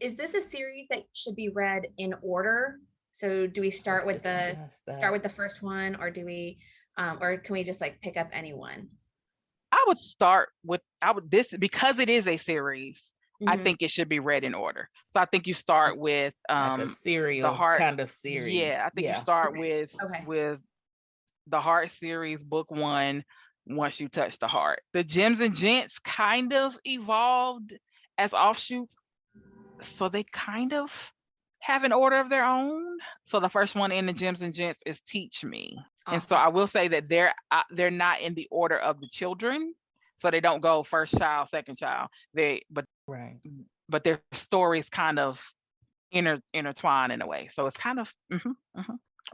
Is this a series that should be read in order? So do we start with the first one, or do we or can we just like pick up any one? I would start with this because it is a series. I think it should be read in order. So I think you start with like a serial the Heart kind of series. Yeah, I think you start with the Heart series, book 1, once you touch the heart. The Gems and Gents kind of evolved as offshoots. So they kind of have an order of their own. So the first one in the Gems and Gents is Teach Me. Awesome. And so I will say that they're not in the order of the children. So they don't go first child, second child. But their stories kind of intertwine in a way. So it's kind of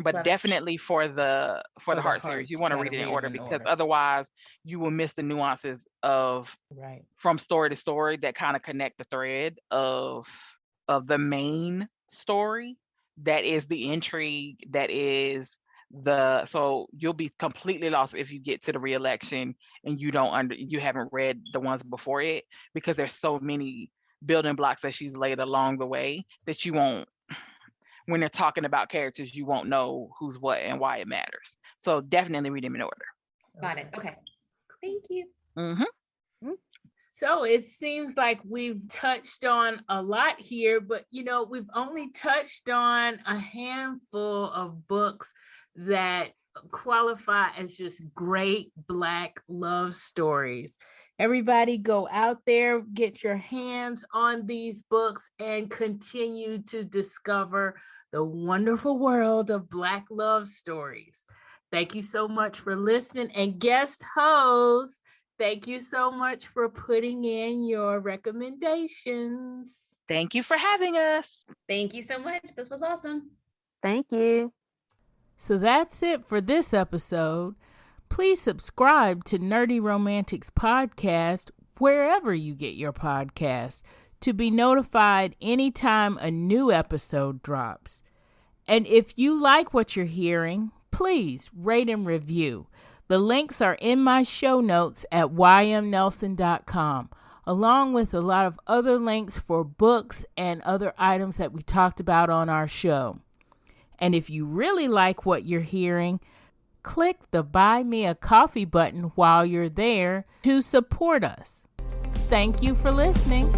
but love definitely it. for the Heart series, you want to read it in order because otherwise you will miss the nuances of from story to story that kind of connect the thread of the main story. That is the intrigue. That is so you'll be completely lost if you get to the re-election and you haven't read the ones before it, because there's so many building blocks that she's laid along the way that you won't. When they're talking about characters, you won't know who's what and why it matters. So definitely read them in order. Got it. Okay. Thank you. Mm-hmm. So it seems like we've touched on a lot here, but we've only touched on a handful of books that qualify as just great Black love stories. Everybody go out there, get your hands on these books, and continue to discover the wonderful world of Black love stories. Thank you so much for listening. And guest hosts, thank you so much for putting in your recommendations. Thank you for having us. Thank you so much. This was awesome. Thank you. So that's it for this episode. Please subscribe to Nerdy Romantics Podcast wherever you get your podcast to be notified anytime a new episode drops. And if you like what you're hearing, please rate and review. The links are in my show notes at ymnelson.com, along with a lot of other links for books and other items that we talked about on our show. And if you really like what you're hearing, click the Buy Me a Coffee button while you're there to support us. Thank you for listening.